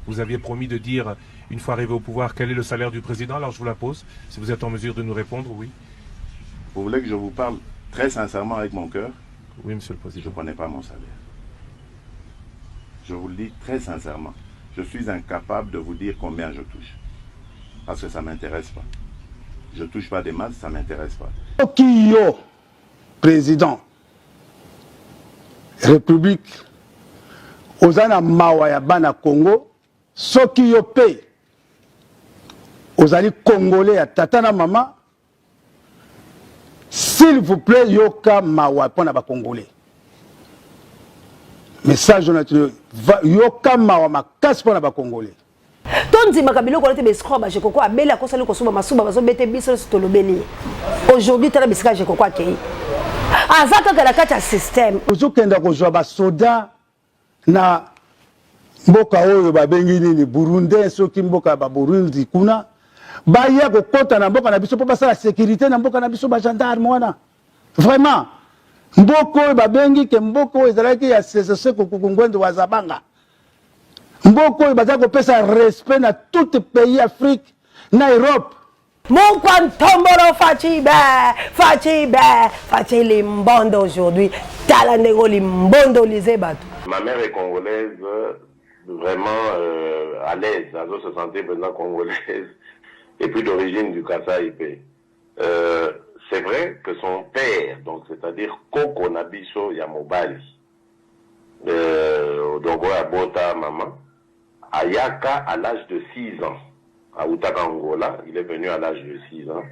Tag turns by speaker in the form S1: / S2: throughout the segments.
S1: Vous aviez promis de dire, une fois arrivé au pouvoir, quel est le salaire du président. Alors je vous la pose, si vous êtes en mesure de nous répondre, oui.
S2: Vous voulez que je vous parle très sincèrement avec mon cœur?
S1: Oui, monsieur le président.
S2: Je ne connais pas mon salaire. Je vous le dis très sincèrement. Je suis incapable de vous dire combien je touche. Parce que ça ne m'intéresse pas. Je ne touche pas des masses, ça ne m'intéresse pas.
S3: Qui yo, président, République, Ozana Mawaya Bana Congo, Soki yo pe, Ozali Congolais à Tatana Mama, s'il vous plaît, Yoka Mawa pour les Congolais. Message Yoka Mawa ma casse pour les Congolais.
S4: Tondi makabilo ko lete scroll ba jekoko abeli akosali ko suba masuba bazo bete biso to lobeli. Aujourd'hui tala bisika jekoko akei. Azaka kala kata system.
S3: Ozokenda ko jwa ba soda na mboka oyo babengi nini Burundi soki mboka ba Burundi kuna baya ko kota na mboka na biso po basala sécurité na mboka na biso ba gendarme wana. Vraiment mboko babengi ke mboko ezalaki ya CCC ko kungwendo wa Zabanga. Mboko bazako pesa respect na tout pays Afrique na Europe.
S4: Mon quantomboro fachibe fachi limbondo aujourd'hui talandego limbondo lisebatu.
S5: Ma mère est congolaise, vraiment à l'aise, elle se sentir maintenant congolaise et puis d'origine du Kasaïpé. C'est vrai que son père, donc c'est-à-dire Koko Nabiso Yamobali, donc à Bota maman, Ayaka à l'âge de 6 ans, à Outaka Angola, il est venu à l'âge de 6 ans.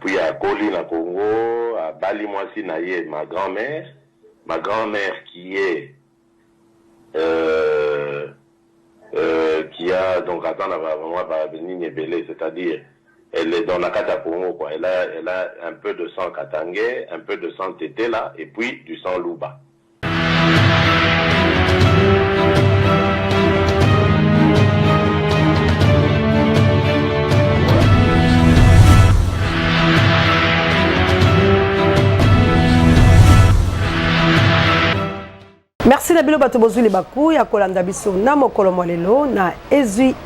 S5: Puis à Kolina Congo, à Bali Mwasi Naye, ma grand-mère qui a donc attends c'est-à-dire elle est dans la Kata Congo quoi. Elle a un peu de sang katangais, un peu de sang tété là, et puis du sang louba.
S4: Merci Nabilo Batobozuli Bakou ya kolanda biso na mokolo molelo na ezui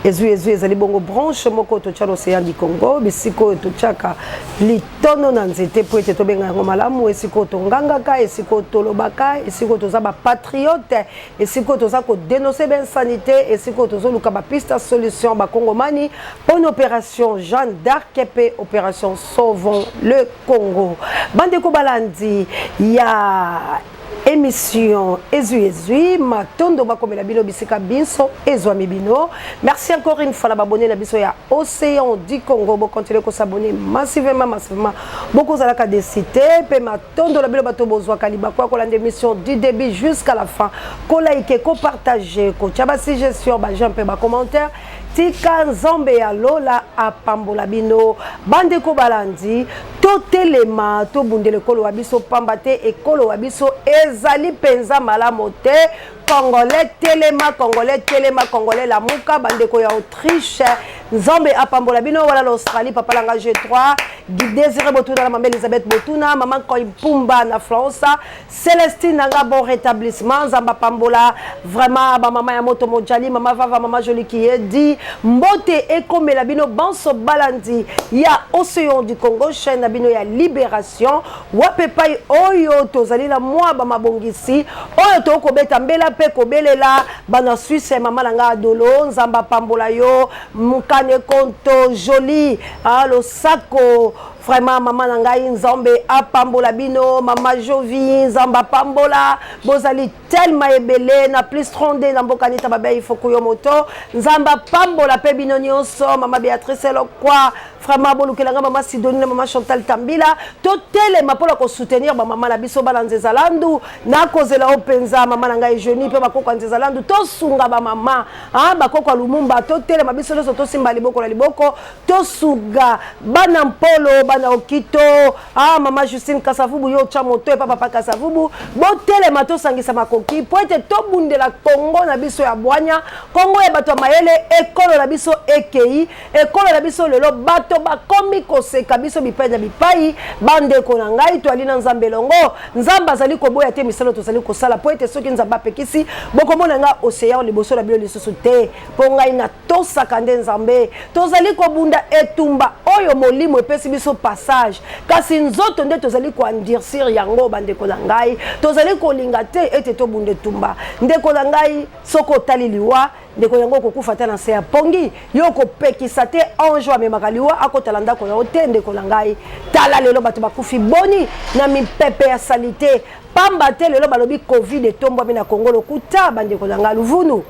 S4: ezali bongo branche moko to tchalo océan du Congo bisiko to tchaka litono na nzete po ete to benga ngo malamu esiko to ngangaka esiko to lobaka esiko to za ba patriote esiko to za ko dénoncer ben sanité esiko to zo luka ba piste solution ba Congomani pour une opération Jeanne d'Arc et opération Sauvons le Congo. Bande ko balandi ya émission Ezui matondo bakomela bino bisika binso ezwa mibino. Merci encore une fois la abonné na biso ya Océan du Congo, bo continuer ko s'abonner massivement beaucoup za la ka de cité pe matondo la bino bato bozwa kaliba kwa kolanda émission du début jusqu'à la fin, ko like ko partager ko tchaba suggestion ba j'en pe ba commentaire tika nzombe ya lola apambola bino bande ko balandi to telema to bundele kolo wabiso pambate ekolo wabiso ezali penza malamu te. Congolais telema Congolais la muka bandeko ya Autriche nzombe apambola bino wala l'Australie papa langa G3 Désiré Botuna la maman Elisabeth Botuna maman Koipumba na France Célestine nanga bon rétablissement nzamba pambola vraiment ba maman ya moto mojali maman vava maman joli qui est dit mbote ekomela bino banso balandi ya Océan du Congo chaîne na bino ya libération wape pai oyo tozali na moi ba mabongisi oyo to ko beta mbela ko belela bana Suisse mama langa adolo nzamba pambola yo mukane konto joli lo sako vraiment maman nangai nzambe apambola bino mama Jovi nzamba pambola bozali tellement ebele na plus 32 na mboka nita baba il faut ko yo moto nzamba pambola pe bino nyonso mama Béatrice Lokwa vraiment bolukelanga mama Sidoni na mama Chantal Tambila to telema pola ko soutenir ba mama na biso balanze landu na kozela openza mama nangai jeuni pe bakoko nzeza landu to sunga ba mama bakoko Lumumba to telema biso leso to simba liboko na liboko to suga bana mpolo bana okito mama Justine Kasavubu yo chamoto e papa Kasavubu bo telema to sangisa makoki po ete to bundela Congo na biso ya bwanya Congo e bato mayele ekolo na biso ekei ekolo na biso lelo bato bato bakomi koseka biso bipai na bipai bandeko na ngai toali na nzambe longo nzambe azali koboya te misalo tozali kosala po ete soki nzambe apekisi bokomona nga océan liboso na bino lisusu te po ngai na tosaka nde nzambe tozali kobunda etumba oyo molimo epesi biso passage kasi nzoto nde tozali koandircir yango bandeko na ngai tozali kolinga te ete tobunda etumba ndeko na ngai soko otali liwa ndeko yango kokufa te na se ya pongi yo kopekisa te ange amemaka liwa akotala ndako yango te ndeko na ngai tala lelo bato bakufi boni na mipepe ya salite pamba te lelo balobi covid etombwami na kongo lokuta bandeko na ngai luvunu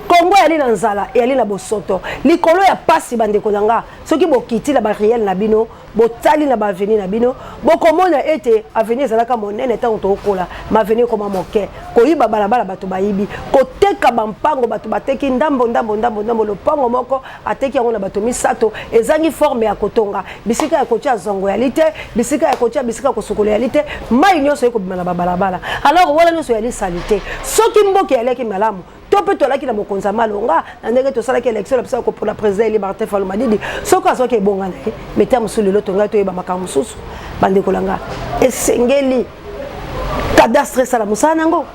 S4: Kongo yali na nzala yali na bosoto likolo ya pasi bandeko na nga soki bokiti na bariel na bino botali na baveni na bino bokomona ete aveni ezalaka monene ntango tokola maveni koma moke koyiba balabala bato bayibi koteka bampango bato bateki ndambo lopango moko ateki yango na bato misato ezangi forme ya kotonga bisika ya kotia zongo ya lite bisika ya kotia bisika kosukola ya lite mai nyonso ekobima na babalabala alors wala nyonso yali salite soki mboke yaleki malamu tope tolaki na mokonza malonga na ndenge tosalaki élection la pesa ko pour la président Liberté Faluma Didi soko asoki ebongana meta musulu loto ngai to yeba makambo susu bandeko langa esengeli cadastre sala musana nango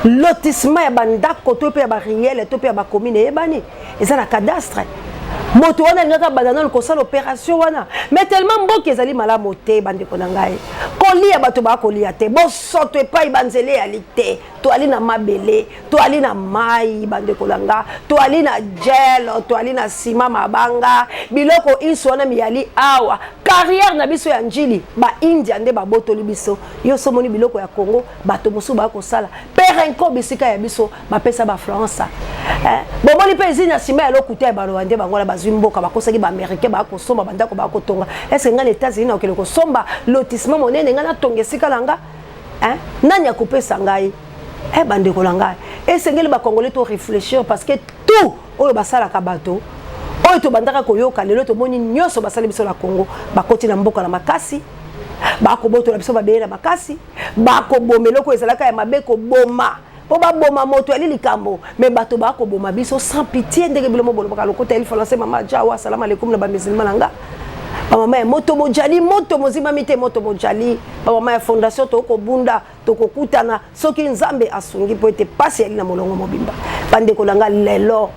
S4: lotissement ya bandako to pe ya bariel to pe ya bakomine ebani eza na cadastre moto wana ngaka banana ko sala opération wana mais tellement mboki ezali malamu te bandeko na ngai kolia bato ba kolia te bosoto epai banzele ya lite to ali na mabele to ali na mai bandeko na nga to ali na gel to ali na sima mabanga biloko inso wana miyali awa carrière na biso ya njili ba India nde ba botoli biso yo somoni biloko ya Congo bato mosu ba ko sala perenko bisika ya biso ba pesa ba France bomoni pe zina sima ya lokuta ba Rwanda bangola bazimboka bakosaki ba américain ba ko somba bandako ba ko tonga est-ce que ngana États-Unis na okele ko somba lotissement monene ngana tongesika langa nani akopesa ngai bandeko na ngai esengeli ba congolais to réfléchir parce que tout oyo basala ka bato oyo to bandaka koyoka lelo to moni nyonso basali biso na Congo bakoti na mboka na makasi bako boto na biso babeye na makasi bako bomeloko ezalaka ya mabeko boma po ba boma moto ali likambo mais bato bako boma biso sans pitié ndenge bilomo bolobaka lokota ili français mama jawa salam alaikum na ba musulman nanga mama ya moto mojali moto mozima mite moto mojali mama ya fondation to ko bunda to ko kutana soki nzambe asungi po ete pasi ali na molongo mobimba bandeko langa lelo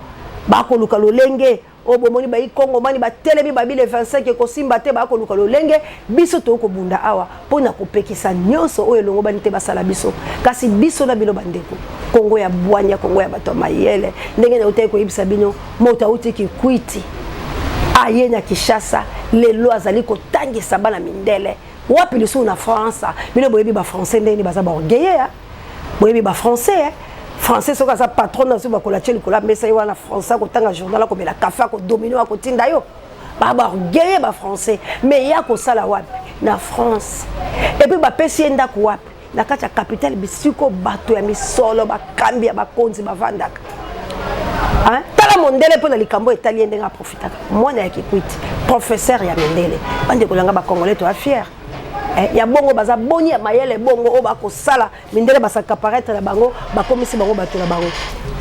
S4: bako luka lolenge obomoni ba ikongo mani ba telemi ba bile 25 ko simba te bako luka lolenge biso to ko bunda awa pona ko pekisa nyonso oyo longo bani te basala biso kasi biso na bilo bandeko Kongo ya bwanya Kongo ya bato mayele ndenge na utai ko ibisa bino mota utiki kwiti aye na Kishasa lelo azali kotangisa bana mindele wapi lisu na France bino boyebi ba français ndeni baza ba orgueilleux boyebi ba français français soka sa patron na so bakola tcheli kola mesa wana français ko tanga journal ko bela café ko domino ko tinda yo ba orgueilleux ba français mais ya ko sala wapi na France et puis ba pesi ndako wapi na kati ya capitale bisiko bato ya misolo ba kambia ba konzi ba vandaka tala mondele po na likambo italien ndenga profitaka mwana ya kikwiti professeur ya mindele bande kolanga ba congolais to fier ya bongo baza boni ya mayele bongo o ba ko sala mindele basaka paraître na bango ba komisi bango bato na bango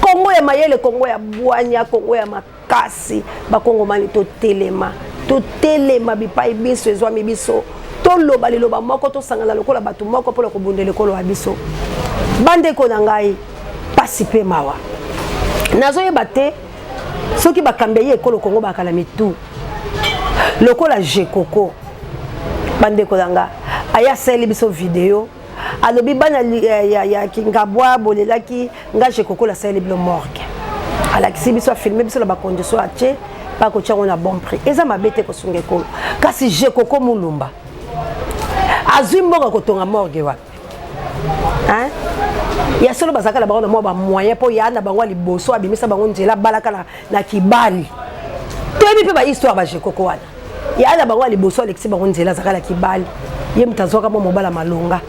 S4: Kongo ya mayele Kongo ya bwanya Kongo ya makasi ba Kongo mani to telema bipai biso ezwami biso to loba liloba moko to sangala lokola bato moko po ko bundele kolo wa biso bande ko na ngai pasipe mawa nazo yeba te soki bakambe ye ekolo Kongo bakala mitu lokola Jekoko bandeko langa aya seli biso video alobi bana ya kingabwa bolelaki nga Jekoko la seli bilo morgue alakisi biso filmer biso la ba condition ache ba ko tchango na bon prix eza mabete ko sunge kolo kasi Jekoko mulumba azimboka ko tonga morgue wapi ya solo bazaka la bango na ba moyen po ya na bango liboso abimisa bango nzela balaka na kibali toyebi pe ba histoire ba Jekoko wana ya na bango liboso alexi bango nzela zaka la kibali ye mutazoka mo mobala malonga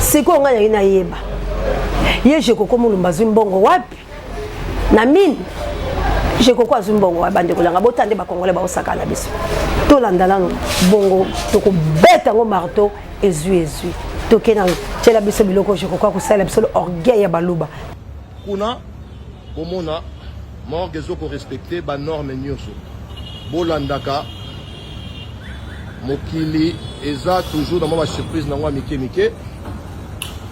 S4: siko nganya ina yeba ye Jekoko mulumba zimbongo wapi na mine Jekoko azimbongo abande kolanga botande ba congolais ba osaka na biso to landala no bongo to ko beta ngo marteau ezui tokena tela biso biloko Jekoko ko sala biso orgueil ya baluba
S6: kuna bomona morgue ezoko respecter ba norme nyonso bolandaka mokili eza toujours dans ma surprise na ngwa mike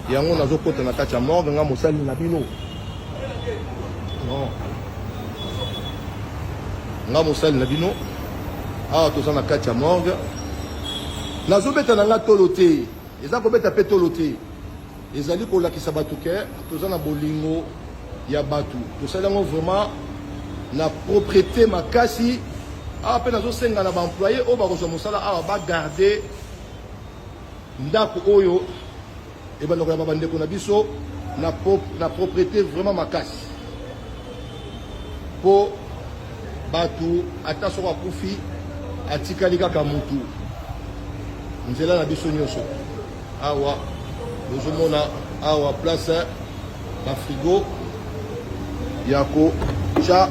S6: yango nazokota na kati ya morgue nga mosali na bino non nga mosali na bino awa toza na kati ya morgue nazobeta na nga tolo te eza kobeta pe tolo te ezali kolakisa bato ke toza na bolingo ya bato tosali yango vraiment na propreté makasi awa mpe nazosenga na baemploye oyo bakozwa mosala awa bagarde ndako oyo ebandako ya babandeko na biso na propreté vraiment makasi mpo bato ata soko akufi atikali kaka mutu nzela na biso nyonso awa ozomona awa place bafrigo ya kotya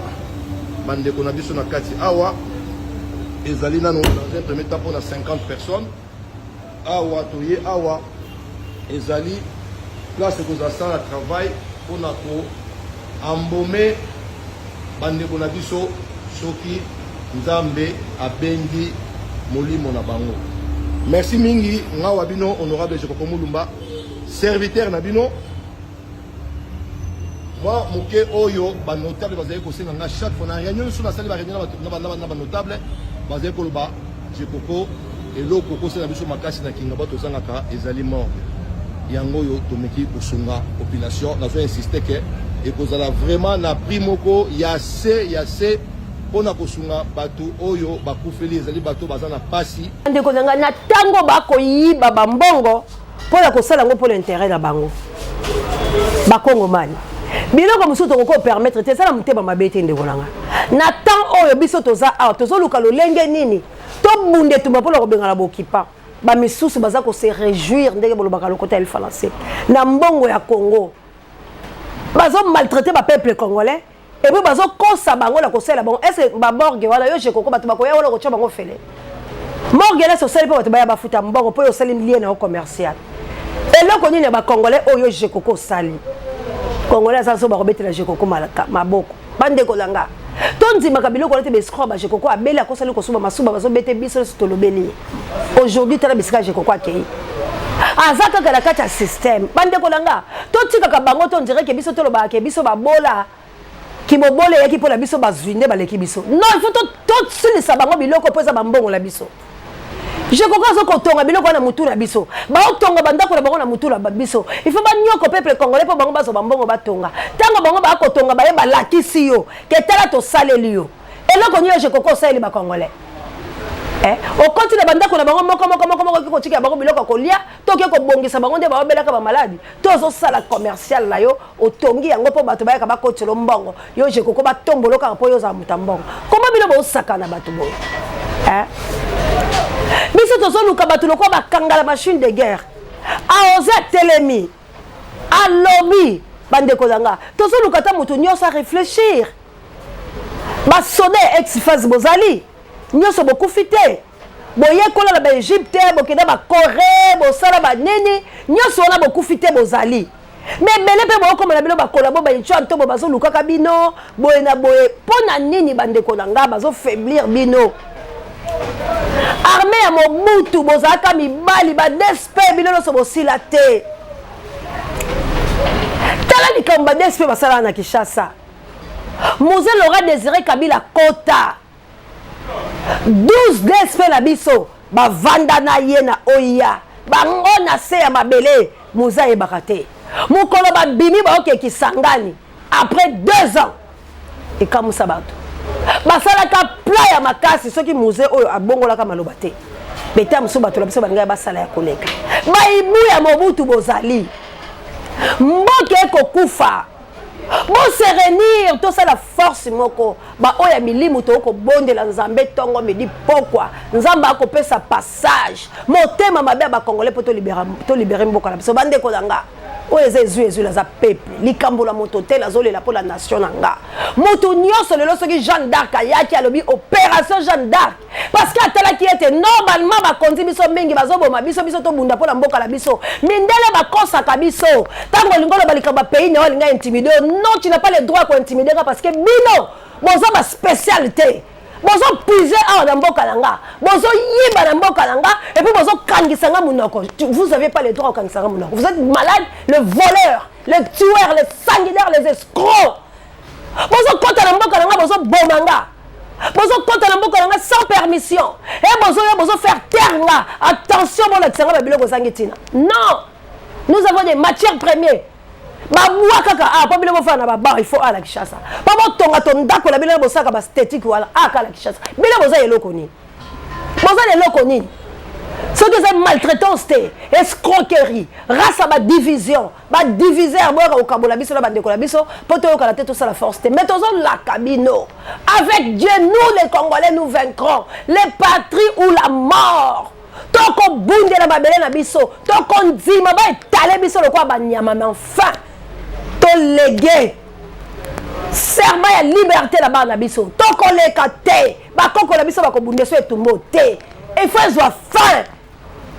S6: bandeko na biso na kati awa ezali nano dans un premier temps mpona 50 personnes awa toye awa ezali place ekozala travail mpona koambome bandeko na biso soki nzambe abengi molimo na bango. Merci mingi ngawa bino honorable Jekoko Mulumba serviteur na bino moi moke oyo ba notable bazali kosenga nga chaque fois na réunion sur la salle ba réunion na notable bazali koloba Jekoko eloko kosela biso makasi na kinga bato zangaka ezali mort yango yo tomeki kosunga population na zo insister que ekozala vraiment na primoko ya se pona kosunga bato oyo bakufeli ezali bato baza na pasi
S4: ndeko nanga na tango bakoyiba bambongo pona kosala ngo pour l'intérêt na bango bakongo mani biloko mosusu tokoko permettre te sala muteba mabete ndeko nanga na temps oyo biso toza awa tozoluka lolenge nini tobunde tumba pona kobengana bokipa bamisusu baza ko se réjouir ndenge bolobaka lokota el français na mbongo ya Congo bazo maltraiter ba peuple congolais et puis bazo kosa bango la kosela bango est-ce ba morgue wala yo Jekoko bato bakoya wala kocha bango fele morgue la soseli po bato baya bafuta mbongo po yo sali lien na commercial eloko nini ba congolais oyo Jekoko sali congolais ça so ba robetela Jekoko malaka maboko bande kolanga tonzi makabilo ko te bescro ba Jekoko abeli akosali ko suba masuba bazo bete biso tolobeli aujourd'hui tala bisika Jekoko akei azaka kala kata système bande kolanga totika ka bango to dirait que biso toloba ke biso babola ki bobole yaki pour la biso bazwinde baleki biso non il faut tout silisa bango biloko poza bambongo la biso Jekoko azo kotonga biloko na mutu na biso ba otonga bandako na bango na mutu na biso il faut ba nyoko peuple congolais po bango bazo bambongo batonga tango bango ba kotonga ba yeba lakisi yo ke tala to saleli yo eloko nyo Jekoko sali ba congolais au continue bandako na bango moko ko tika bango biloko kolia toke ko bongisa bango nde ba obelaka ba maladi tozo sala commercial la yo otongi yango po bato bayaka ba kotelo mbongo yo Jekoko ba tomboloka po yo za mutambongo koma biloko osakana bato boyo biso tozo luka bato loko ba kangala machine de guerre a oza telemi a lobby bandeko zanga tozo luka ta mutu nyosa réfléchir ba sonner ex-phase bozali nyoso bokufite boye kola na Egypte bokenda ba Corée bosala ba nini nyoso wana bokufite bozali mais bele pe boko na bilo ba kolabo ba incho anto bazo lukaka bino boye na boye pona nini bandeko nanga bazo faiblir bino armée ya Mobutu bozaka mibali ba DSP bino no so bosila te tala likamba DSP basala na Kinshasa Mzee Laurent Désiré Kabila Kota 12 DSP la biso ba vanda na ye na oya bango na se ya mabele muza e bakate mukolo ba bimi ba oke kisangani après 2 ans et comme ça bato basala ka pla ya makasi soki muze oyo abongola ka maloba te beta muso bato la biso banga basala ya koleka ba ibu ya Mobutu bozali mboke ko kufa bon serenir tout ça la force moko ba oya milimu to ko bondela nzambe tongo medi pokwa nzamba ko pesa passage motema mabe ba congolais poto libérer mboka na biso bande ko langa oyo ezwi laza peuple likambo la moto te lazolela po la nation nanga moto nyonso lelo soki Jeanne d'Arc ayaki alobi opération Jeanne d'Arc parce que atalaki ete normalement bakonzi biso mingi bazoboma biso to bunda po la mboka la biso mindele bakosaka biso tango lingolo balikamba pays na olinga intimider non tu n'as pas le droit ko intimider parce que bino bozo ba spécialité bozo puiser à na mboka nanga bozo yiba na mboka nanga et puis bozo kangisanga munoko vous avez pas le droit au kangisanga munoko vous êtes malade le voleur le tueur les sanguinaires les escrocs bozo kota na mboka nanga bozo bomanga bozo kota na mboka nanga sans permission et bozo faire taire nga attention bon la tsanga ba biloko sangitina non nous avons des matières premières babwa kaka pas bile bo fana ba il faut à la Kinshasa pas bo tonga tonda ko la bile bo saka ba esthétique wala aka la Kinshasa bile bo za eloko ni boza eloko ni ce que c'est maltraitance escroquerie race ba division ba diviser bo ka kabola biso la bande ko la biso poto yo kala tout ça la force mais tozo la cabino avec Dieu nous les Congolais nous vaincrons les patries ou la mort toko bunde na babele na biso toko ndima ba etale biso lokwa banyama mais enfin to légué serment ya liberté la ba na biso toko leka te ba koko la biso ba ko bunde so etumbo te il faut ezwa fin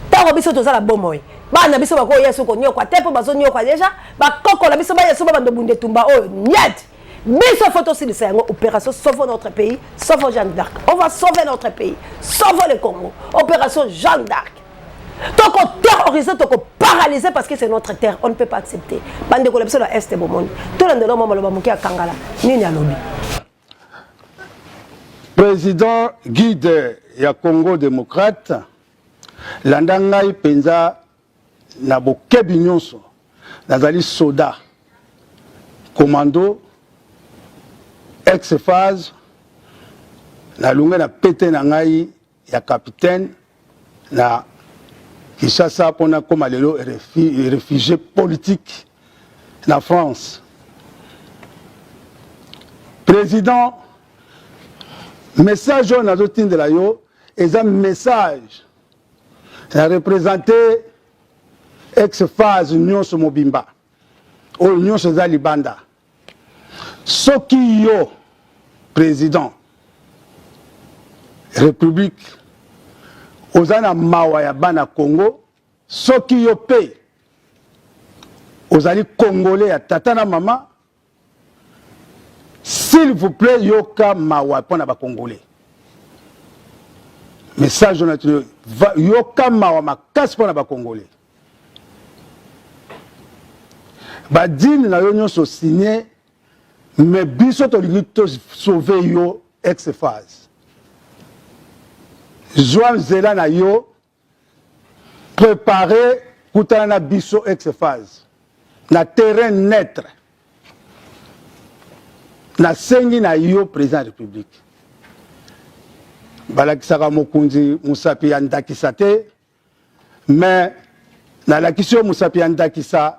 S4: toko biso to za la bomoy ba na biso ba ko yeso ko nyokwa te po bazo nyokwa déjà ba koko la biso ba yeso ba bando bunde tumba o niet biso photo si c'est une opération sauver notre pays sauver Jeanne d'Arc on va sauver notre pays sauver le Congo opération Jeanne d'Arc donc on terrorise donc on paralyser parce que c'est notre terre on ne peut pas accepter bande ko la biso la est bomoni tout le monde mama loba muki akangala nini alobi
S3: président guide ya Congo démocrate landangai penza na bokebi nyonso nazali soda commando ex-phase na lunga na pété na ngai ya capitaine na Kinshasa pona comme lelo réfugié politique na France président message on a zotin de la yo et un message a représenté ex-phase Union Mobimba ou Union Libanda soki yo président république ozana mawa ya bana Congo soki yo pe ozali congolais ya tata na mama s'il vous plaît yoka mawa pona ba congolais message naturel yoka mawa makasi pona ba congolais ba dine na yo nyonso signé mais biso tolingi to sauver yo ex-phase Joan Zela na yo préparer kutana na biso ex-phase na terrain neutre na sengi na yo président de la République balakisaka mokunzi musapi ya ndakisa te mais na lakisi yo musapi ya ndakisa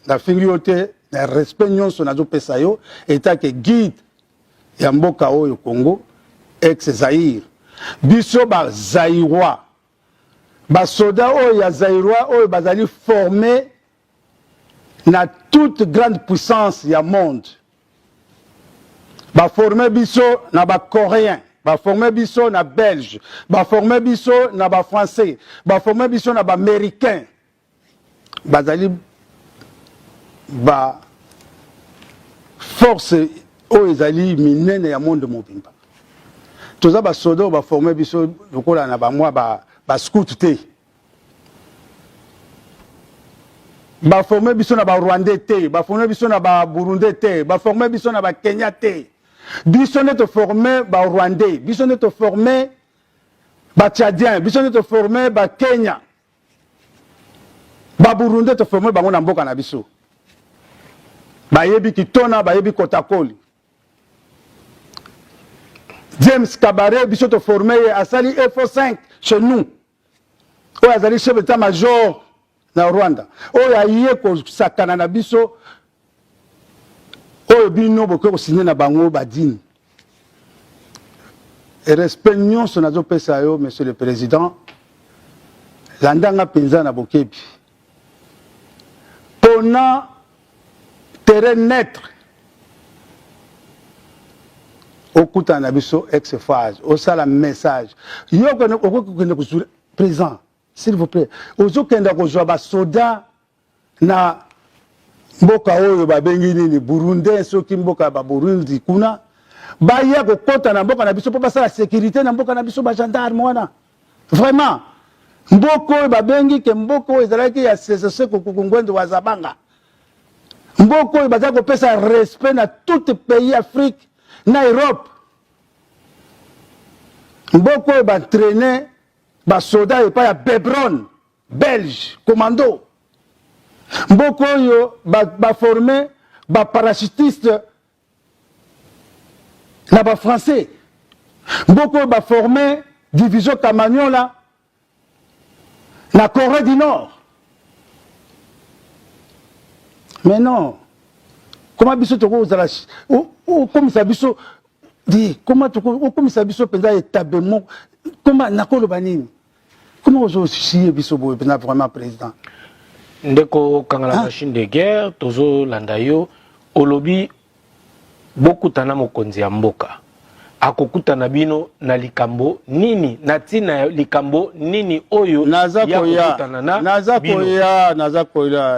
S3: na fingi yo te na respect nyonso nazo pesa yo etake guide ya mboka oyo Congo ex Zaire biso ba Zaïrois ba soda oyo ya Zaïrois oyo bazali formé na toute grande puissance ya monde ba formé biso na ba coréen ba formé biso na belge ba formé biso na ba français ba formé biso na ba américain bazali ba force oyo ezali minene ya monde mobimba toza ba soda ba formé biso lokola na ba mwa ba scout te ba formé biso na ba rwandais te ba formé biso na ba burundais te ba formé biso na ba kenya te biso ne te formé ba rwandais biso ne te formé ba tchadien biso ne te formé ba kenya ba burundais te formé bango na mboka na biso bayebi kitona bayebi kotakoli James Kabaré biso te formé à Sali FO5 chez nous oyo azali chef d'état-major na Rwanda oyo aye ko sakana na biso oyo bino boke ko signer na bango badini et respect nyonso nazo pesa yo monsieur le président landanga penza na bokebi donnant terrain net au Koutana Bisso ex-phase, au sala message. Yo présent, s'il vous plaît. Ozo kenda ko joa ba soda na mboka oyo ba bengi nini Burundais soki mboka ba Burundi kuna ba ya ko kota na mboka na biso po ba sala sécurité na mboka na biso ba gendarme wana. Vraiment. Mboko oyo ba bengi ke mboko oyo ezalaki ya CCC ko kungwendo wa Zabanga. Mboko oyo baza ko pesa respect na tout pays Afrique na Europe. Mboko oyo ba entraîner ba soda et pas ya Bebron, Belge, commando. Mboko oyo ba former ba parachutiste na ba français. Mboko oyo ba former division Camagnon là na Corée du Nord. Mais non. Comment biso toko ozala comme ça biso dit comment toko comme ça biso penza établement comment nakolo banini. Comment ozo chier biso bo penza vraiment président.
S7: Ndeko kangala machine de guerre tozo landayo olobi beaucoup tana mokonzi ya mboka. Akokutana bino na likambo nini na tina likambo nini oyo
S3: naza koya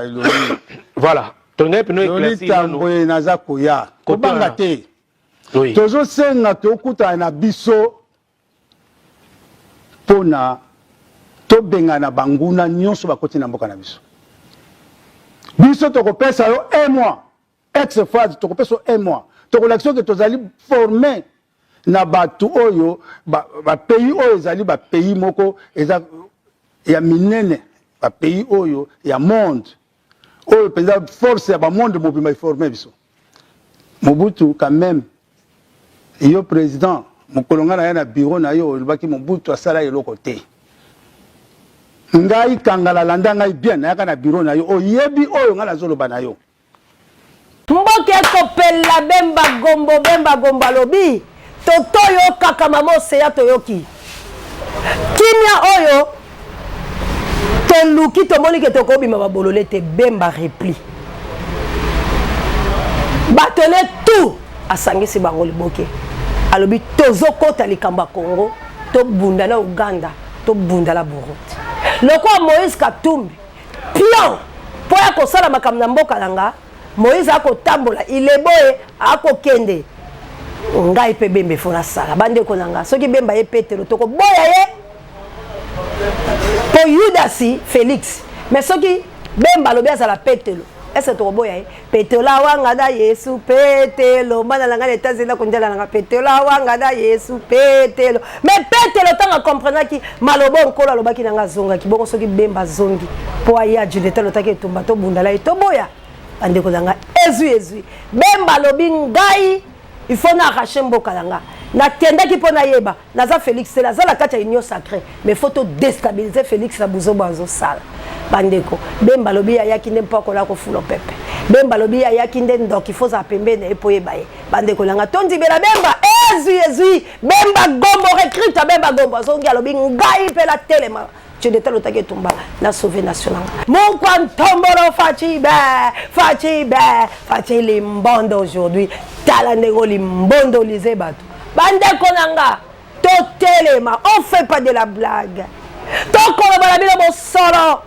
S3: Loli.
S7: Voilà. Tonga pino
S3: éclairci no naza koya. Kobanga te. Oui. Tozo senga to okutana na biso pona to benga na banguna nyonso bakoti na mboka na biso. Biso to kopesa yo 1 mois. Ex-phase to kopesa 1 mois. To l'action que tozali formé na batu oyo ba pays oyo ezali ba pays moko eza ya minene ba pays oyo ya monde oyo penza force ya ba monde mobima formé biso. Mobutu quand même yo président mokolonga na ya na bureau na yo lobaki Mobutu asala eloko te. Ngai kangala landa ngai bien na ya na bureau na yo oyebi oyo ngala zoloba na yo.
S4: Mboke kopela bemba gomba lobi toto yo kaka mamo seya toyoki kimia oyo toluki tomoni ke tokobima babolole te bemba repli batone tout asangisi bango liboke alobi tozokota likamba Congo to bunda na Uganda to bunda la Burundi lokwa Moïse Katumbi pion po ya kosala makambo na mboka langa Moïse akotambola ileboye akokende ngai pe bembe fona sala bande ko nanga soki bemba ye Petero toko boya ye po Yudasi Félix mais soki bemba lobi azala Petero est-ce que toko boya ye Petero la wanga da Yesu Petero bana langa États-Unis ko njala langa Petero la wanga da Yesu Petero mais Petero tanga comprendre ki malobo nkolo alobaki nanga zonga ki boko soki bemba zongi po aya Julieta lotaki tumba to bundala ye to boya bande ko nanga ezui bemba lobi ngai il faut n'arracher mboka langa na tenda ki pona yeba naza Félix c'est la kati ya union sacrée mais faut to déstabiliser Félix na buzo bazo sala bandeko bemba lobi ya ki ndempa ko la ko fulo pepe bemba lobi ya ki ndendo ki faut za pembe na epo yeba ye bandeko langa tondi bela bemba ezui bemba gombo recrute bemba gombo zongi lobi ngai pe la telema tu de talo take tumba na sauver national mon kwantomboro fachi limbondo aujourd'hui tala nego limbondo lise batu bande konanga to telema on fait pas de la blague to kono bala bilo bo solo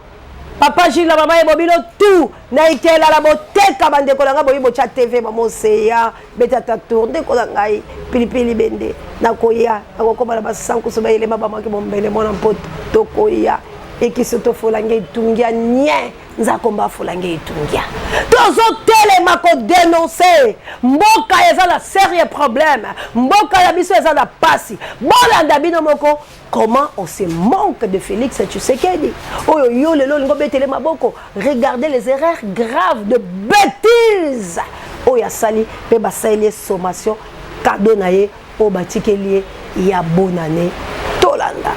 S4: papa Gilles maman e bobilo tout na itela la boteka bande konanga boyibo cha TV mamo seya betata tourner konanga pilipili bende na koya akokoma na basanku so bayele mabama ke bombele mona mpoto to koya ekisoto folange itungia nye nzakomba folange itungia tozo telema ko dénoncer mboka eza la sérieux problème mboka ya biso eza la pasi bolanda bino moko comment on se manque de Félix Tshisekedi oyo yo lelo ngo betele maboko regardez les erreurs graves de bêtises oya sali pe basali sommation cadeau naye o batikelier ya bonne année tolanda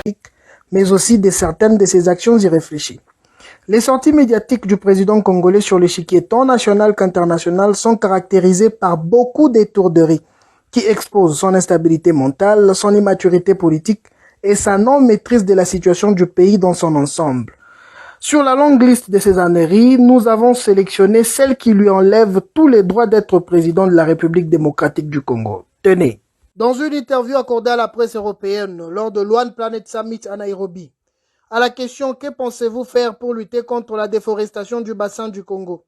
S8: mais aussi de certaines de ses actions irréfléchies. Les sorties médiatiques du président congolais sur l'échiquier tant national qu'international sont caractérisées par beaucoup d'étourderies qui exposent son instabilité mentale, son immaturité politique et sa non-maîtrise de la situation du pays dans son ensemble. Sur la longue liste de ces âneries, nous avons sélectionné celle qui lui enlève tous les droits d'être président de la République démocratique du Congo. Tenez. Dans une interview accordée à la presse européenne lors de l'One Planet Summit à Nairobi, à la question « Que pensez-vous faire pour lutter contre la déforestation du bassin du Congo ?»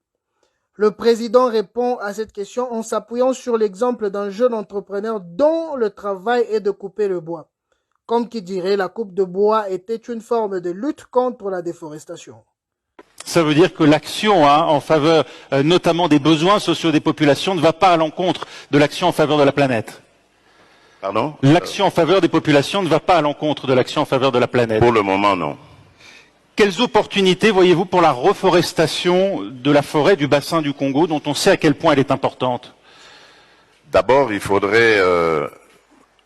S8: Le président répond à cette question en s'appuyant sur l'exemple d'un jeune entrepreneur dont le travail est de couper le bois. Comme qui dirait, la coupe de bois était une forme de lutte contre la déforestation.
S9: Ça veut dire que l'action en faveur notamment des besoins sociaux des populations ne va pas à l'encontre de l'action en faveur de la planète.
S2: Pardon?
S9: L'action en faveur des populations ne va pas à l'encontre de l'action en faveur de la planète.
S2: Pour le moment, non.
S9: Quelles opportunités voyez-vous pour la reforestation de la forêt du bassin du Congo, dont on sait à quel point elle est importante?
S2: D'abord, il faudrait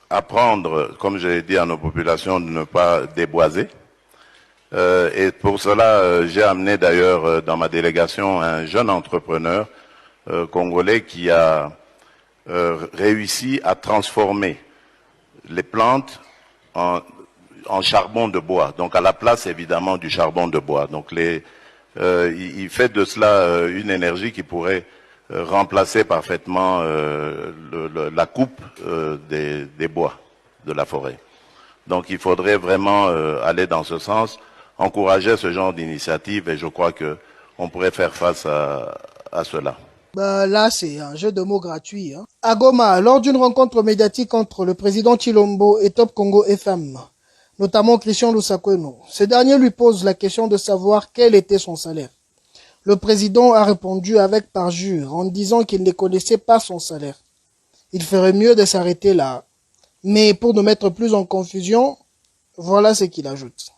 S2: apprendre, comme je l'ai dit à nos populations, de ne pas déboiser. Et pour cela, j'ai amené d'ailleurs dans ma délégation un jeune entrepreneur congolais qui a réussi à transformer les plantes en charbon de bois, donc à la place évidemment du charbon de bois. Donc il fait de cela une énergie qui pourrait remplacer parfaitement la coupe des bois de la forêt. Donc il faudrait vraiment aller dans ce sens, encourager ce genre d'initiative, et je crois qu'on pourrait faire face à cela.
S8: Là, c'est un jeu de mots gratuit. À Goma, lors d'une rencontre médiatique entre le président Tshilombo et Top Congo FM, notamment Christian Lusakweno, ce dernier lui pose la question de savoir quel était son salaire. Le président a répondu avec parjure en disant qu'il ne connaissait pas son salaire. Il ferait mieux de s'arrêter là. Mais pour nous mettre plus en confusion, voilà ce qu'il ajoute.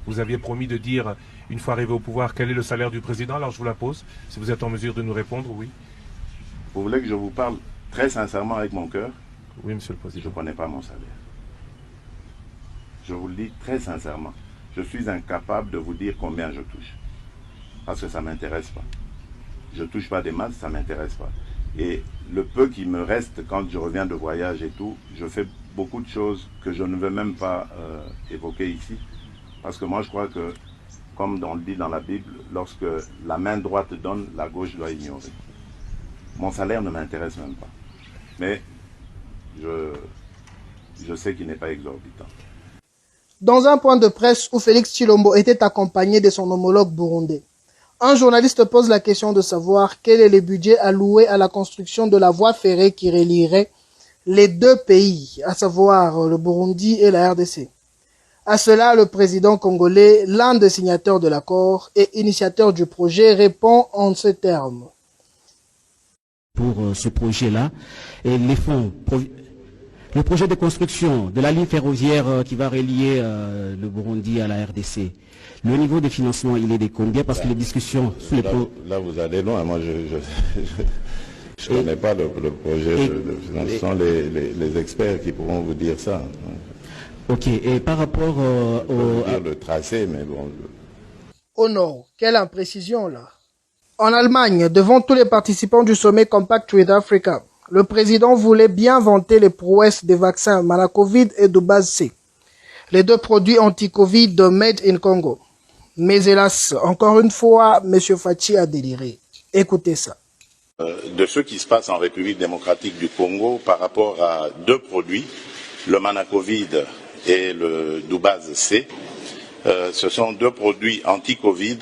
S1: Vous aviez promis de dire, une fois arrivé au pouvoir, quel est le salaire du président. Alors je vous la pose, si vous êtes en mesure de nous répondre, oui.
S2: Vous voulez que je vous parle très sincèrement avec mon cœur?
S1: Oui, monsieur le président.
S2: Je ne connais pas mon salaire. Je vous le dis très sincèrement. Je suis incapable de vous dire combien je touche. Parce que ça ne m'intéresse pas. Je ne touche pas des masses, ça ne m'intéresse pas. Et le peu qui me reste quand je reviens de voyage et tout, je fais beaucoup de choses que je ne veux même pas évoquer ici. Parce que moi je crois que, comme on le dit dans la Bible, lorsque la main droite donne, la gauche doit ignorer. Mon salaire ne m'intéresse même pas. Mais je sais qu'il n'est pas exorbitant.
S8: Dans un point de presse où Félix Tshilombo était accompagné de son homologue burundais, un journaliste pose la question de savoir quel est le budget alloué à la construction de la voie ferrée qui relierait les deux pays, à savoir le Burundi et la RDC. À cela, le président congolais, l'un des signataires de l'accord et initiateur du projet, répond en ces termes.
S10: Pour ce projet-là, et les fonds, le projet de construction de la ligne ferroviaire qui va relier le Burundi à la RDC, le niveau de financement, il est de combien? Parce que les discussions...
S2: Là, vous allez loin. Moi, je ne connais pas le projet de financement. Ce sont les experts qui pourront vous dire ça.
S10: Ok, et par rapport
S2: le tracé, mais bon...
S8: Oh non, quelle imprécision là. En Allemagne, devant tous les participants du sommet Compact with Africa, le président voulait bien vanter les prouesses des vaccins Manacovid et Dubaz C, les deux produits anti-Covid made in Congo. Mais hélas, encore une fois, M. Fachi a déliré. Écoutez ça.
S2: De ce qui se passe en République démocratique du Congo par rapport à deux produits, le Manacovid et le Dubaz C, ce sont deux produits anti-Covid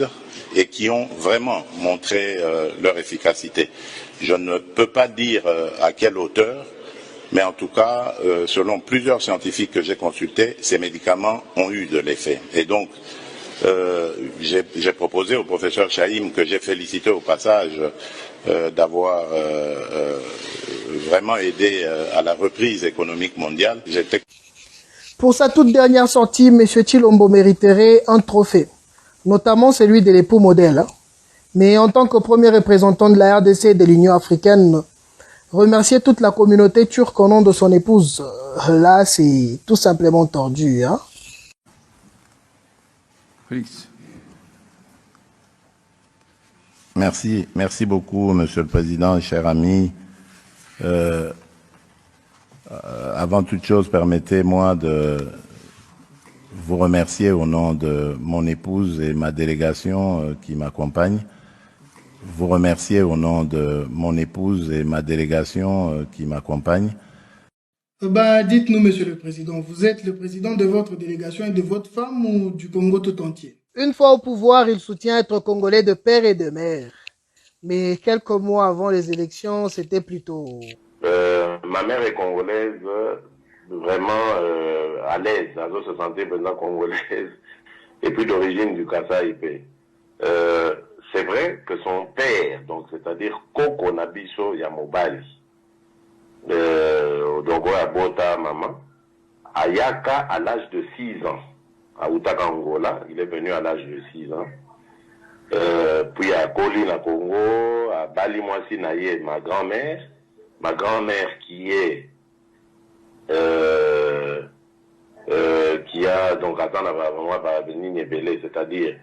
S2: et qui ont vraiment montré leur efficacité. Je ne peux pas dire à quelle hauteur, mais en tout cas, selon plusieurs scientifiques que j'ai consultés, ces médicaments ont eu de l'effet. Et donc, j'ai proposé au professeur Chaim, que j'ai félicité au passage, d'avoir vraiment aidé à la reprise économique mondiale.
S8: Pour sa toute dernière sortie, M. Tshilombo mériterait un trophée, notamment celui de l'époux modèle. Mais en tant que premier représentant de la RDC et de l'Union africaine, remercier toute la communauté turque au nom de son épouse, là c'est tout simplement tordu.
S2: Félix. Merci beaucoup, Monsieur le Président, cher ami. Avant toute chose, permettez-moi de vous remercier au nom de mon épouse et ma délégation qui m'accompagne. Vous remercier au nom de mon épouse et ma délégation qui m'accompagne.
S8: Dites-nous, Monsieur le Président, vous êtes le président de votre délégation et de votre femme ou du Congo tout entier? Une fois au pouvoir, il soutient être Congolais de père et de mère. Mais quelques mois avant les élections, c'était plutôt...
S5: Ma mère est congolaise, vraiment à l'aise, elle se sentait maintenant congolaise, et puis d'origine du Kasaï. C'est vrai que son père, donc c'est-à-dire Koko Nabiso Yamobali, donc à Bota Maman, Ayaka à l'âge de 6 ans, à Outaka Angola, il est venu à l'âge de 6 ans. Puis à Koli na Congo, à Bali Mwasi Naye, ma grand-mère qui est qui a donc c'est-à-dire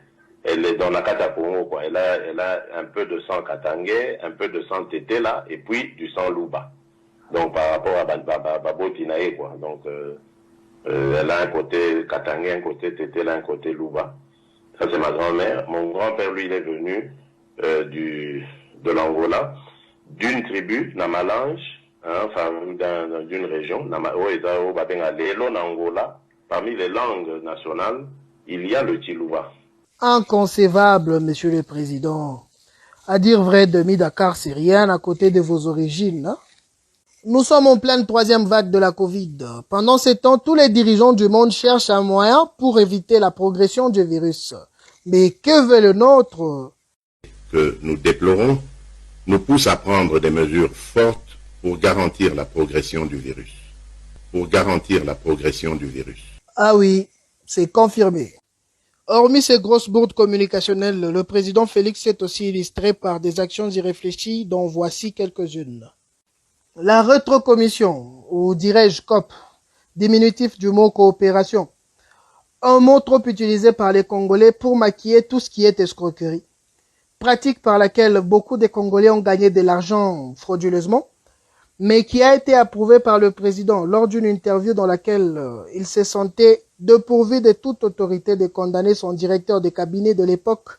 S5: elle est dans la Kata Congo, quoi. Elle a un peu de sang katangais, un peu de sang tété là, et puis du sang louba. Donc par rapport à Babo Tinae, quoi. Donc elle a un côté katangais, un côté tété là, un côté louba. Ça c'est ma grand-mère. Mon grand-père, lui, il est venu de l'Angola, d'une tribu, Namalange, hein, enfin d'une région, Angola. Parmi les langues nationales, il y a le Tilouba.
S8: Inconcevable, Monsieur le Président. À dire vrai, demi-Dakar, c'est rien à côté de vos origines. Hein? Nous sommes en pleine 3e vague de la Covid. Pendant ces temps, tous les dirigeants du monde cherchent un moyen pour éviter la progression du virus. Mais que veut le nôtre?
S2: Que nous déplorons nous pousse à prendre des mesures fortes pour garantir la progression du virus.
S8: Ah oui, c'est confirmé. Hormis ces grosses bourdes communicationnelles, le président Félix s'est aussi illustré par des actions irréfléchies dont voici quelques-unes. La rétrocommission, ou dirais-je COP, diminutif du mot coopération, un mot trop utilisé par les Congolais pour maquiller tout ce qui est escroquerie, pratique par laquelle beaucoup de Congolais ont gagné de l'argent frauduleusement, mais qui a été approuvé par le président lors d'une interview dans laquelle il se sentait dépourvu de toute autorité de condamner son directeur de cabinet de l'époque,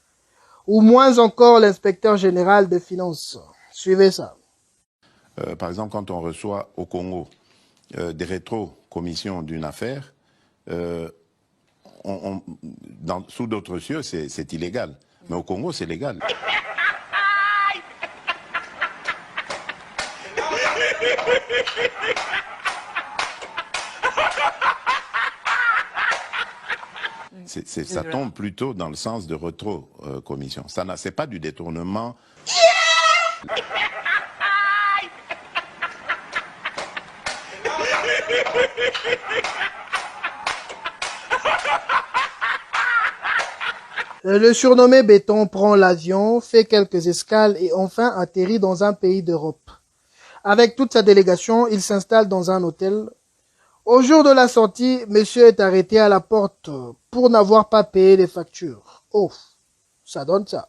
S8: ou moins encore l'inspecteur général des finances. Suivez ça.
S2: Par exemple, quand on reçoit au Congo des rétro-commissions d'une affaire, sous d'autres cieux, c'est illégal. Mais au Congo, c'est légal. Ça tombe plutôt dans le sens de rétro-commission. C'est pas du détournement.
S8: Le surnommé Béton prend l'avion, fait quelques escales et enfin atterrit dans un pays d'Europe. Avec toute sa délégation, il s'installe dans un hôtel. Au jour de la sortie, monsieur est arrêté à la porte pour n'avoir pas payé les factures. Oh, ça donne ça.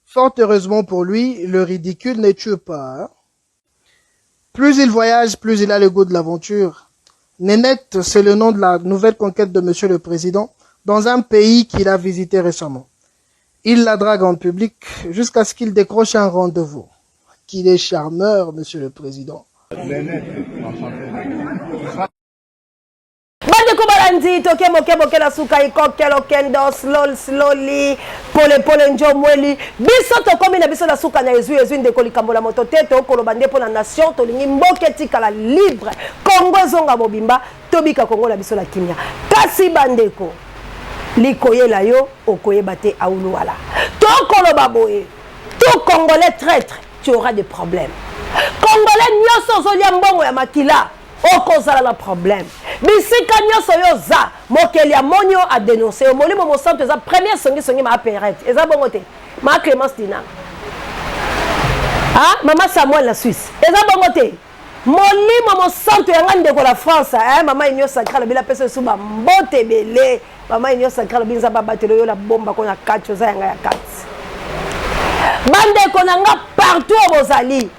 S8: Fort heureusement pour lui, le ridicule ne tue pas. Hein? Plus il voyage, plus il a le goût de l'aventure. Nénette, c'est le nom de la nouvelle conquête de Monsieur le Président, dans un pays qu'il a visité récemment. Il la drague en public jusqu'à ce qu'il décroche un rendez-vous. Qu'il est charmeur, Monsieur le Président.
S4: Bandeko balandi toke moke la suka ikokelo kendo slowly pole njo mweli biso tokomi na biso la suka na ezu ndeko likambo la moto te to koloba ndepo na nation to lingi mboke tikala libre Congo zonga mobimba tobika Congo la biso la kimia kasi bandeko likoyela yo okoyeba te auluwala to koloba boye tout Congolais traître tu auras des problèmes Congolais nyoso zolia mbongo ya makila okozala na problème bisika nyonso yo za mokeli ya monio a dénoncé molimo mosanto eza première songi ma perrette eza bongo te ma Clémence Dina ah mama Samuel la Suisse eza bongo te molimo mosanto ya ngande ko la France mama inyo sacrale bila pesa suba mbote belé mama inyo sacrale binza babatelo yo la bomba ko na kacho za yanga ya kati bande ko nanga partout bozali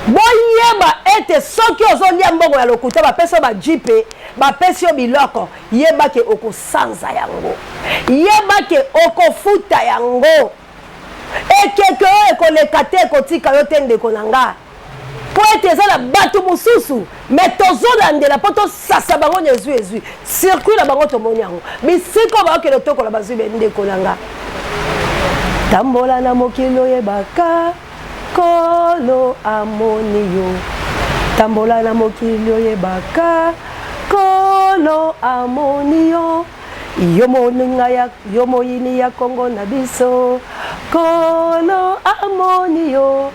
S4: boyeba ete soki ozolia mbongo ya lokuta bapesa ba jipe bapesi yo biloko yeba ke okosanza yango yeba ke okofuta yango ekeke oyo ekoleka te ekotika yo te ndeko na nga po ete eza na bato mosusu me tozolandela mpo tosasa bango na ezwi circuit na bango tomoni yango bisika bakokende tokola bazwi bendeko na nga tambola na mokili oyebaka kolo amoni yo tambola na mokili oyebaka kolo amoni yo yo moninga ya yo moyini ya Kongo na biso kolo amoni yo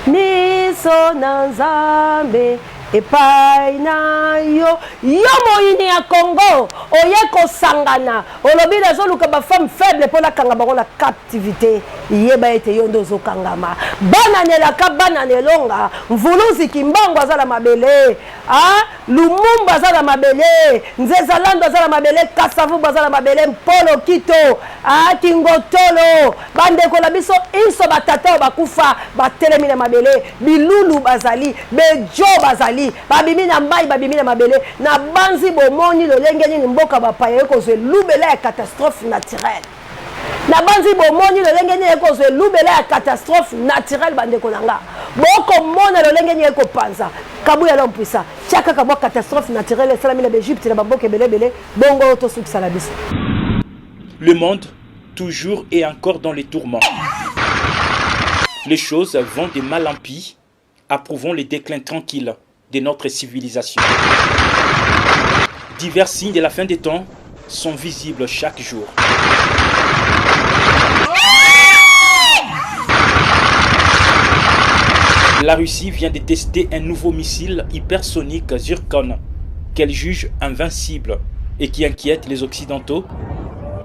S4: miso na Nzambe epai na yo moyini ya Congo oye kosangana olobi nazoluka ba femme faible pona kanga bango na captivité yeba ete yo ndo zokangama bananelaka bananelonga mvuluzi kimbango azala mabele lumumba azala mabele nzezalando azala mabele kasavubu azala mabele mpolo kito kingotolo bandeko na biso inso batata bakufa batelemi na mabele bilulu bazali bejo bazali babimi na mbai babimi na mabele na banzi bomoni lolenge nini mboka bapaya ekozwe lubela ya catastrophe naturelle na banzi bomoni lolenge nini ekozwe lubela ya catastrophe naturelle bandeko nanga boko mona lolenge nini ekopanza kabu ya l'ompuisa tiaka kabwa catastrophe naturelle esalami na Egypte na bamboka ebele bongo tosukisa la biso.
S11: Le monde toujours et encore dans les tourments. Les choses vont de mal en pis. Approuvons le déclin tranquille de notre civilisation. Divers signes de la fin des temps sont visibles chaque jour. La Russie vient de tester un nouveau missile hypersonique Zircon qu'elle juge invincible et qui inquiète les Occidentaux,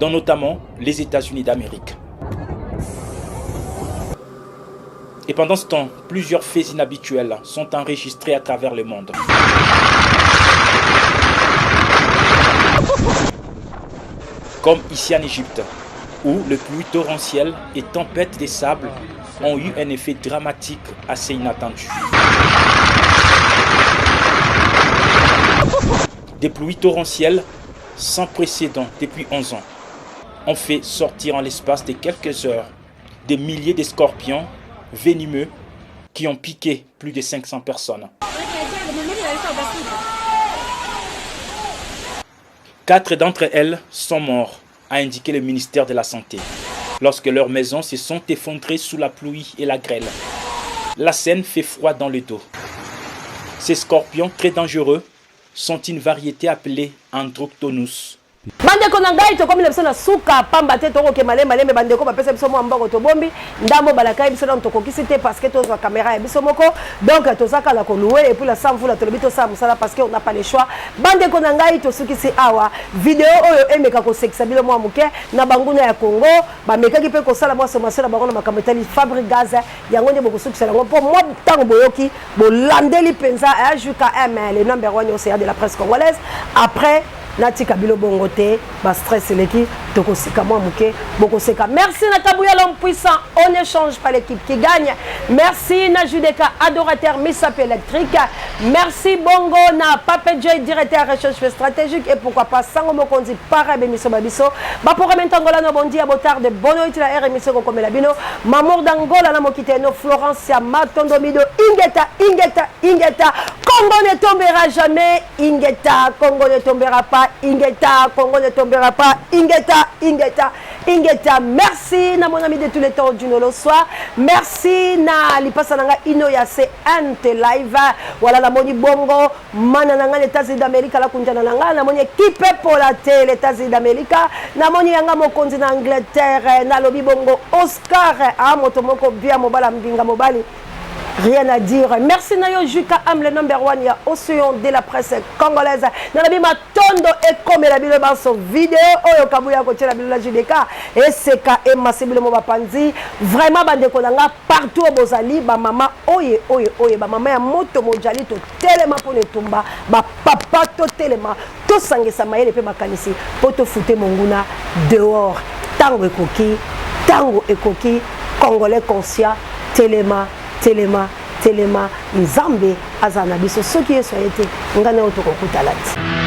S11: dont notamment les États-Unis d'Amérique. Et pendant ce temps, plusieurs faits inhabituels sont enregistrés à travers le monde. Comme ici en Égypte, où le pluie torrentiel et tempête des sables ont eu un effet dramatique assez inattendu. Des pluies torrentielles sans précédent depuis 11 ans ont fait sortir en l'espace de quelques heures des milliers de scorpions venimeux qui ont piqué plus de 500 personnes. 4 d'entre elles sont morts, a indiqué le ministère de la Santé, lorsque leurs maisons se sont effondrées sous la pluie et la grêle. La scène fait froid dans le dos. Ces scorpions très dangereux sont une variété appelée Androctonus.
S4: Bandeko na ngai to komi na biso na suka pamba te to ko ke malembe bandeko ba pesa biso mo mboko to bombi ndambo balaka biso na to kokisi te parce que to za caméra ya biso moko donc to zaka la ko louer et puis la samvula to lobito sa musala parce que on n'a pas le choix bandeko na ngai to sukisi awa vidéo oyo emeka ko sexa bilo mo muke na banguna ya Congo ba mekaki pe ko sala mo sommation na bangona makamotali Fabrice Gaz yango ne boko sukisa ngo po mo tango boyoki bo landeli penza a juka le number 1 océan de la presse congolaise après Nati Kabilo Bongote, ba stress leki, toko sika moi muke, boko seka. Merci na Kabouya l'homme puissant, on n'échange pas l'équipe qui gagne. Merci na Judeka adorateur Missap électrique. Merci Bongo na Pape J directeur recherche stratégique et pourquoi pas Sango Mokonzi para bemiso babiso. Ba pour rementangola no bondi à botard de bono itila RMC ko komela bino. Mamour d'Angola na mokite no Florence Matondomido Ingeta. Congo ne tombera jamais, Ingeta, Congo ne tombera pas. Ingeta, Congo ne tombera pas. Ingeta, merci na mon ami de tous les temps du Nolo soir. Merci na Lipasananga Inoyase Ante Live. Voilà la moni bongo. Manananga les États-Unis d'Amérique la kunjana nanga. Na moni équipe pour la télé les États-Unis d'Amérique. Na moni yanga mo konzi na Angleterre. Na lobi bongo Oscar. Ah motomoko bia mobala mbinga mobali. rien à dire. Merci Nayo Juka Am, le number one, ya Océan de la presse congolaise. Nanabi Matondo et comme la bille dans vidéo, Oyo Kabuya Koche la bille la JDK, et c'est et Massibile Mobapanzi, vraiment Bandekonanga, partout au Bozali, ba maman, oye, ba maman, ya moto mojali, to telema pour les tumba, ba papa, to telema, to sangue samaye, le pe makanisi, pour te foutre monguna dehors. Tango et coquille, Congolais conscient, Telema, Nzambe, Azanabiso, ce qui est soyez, Ngane Otoko Kutalati.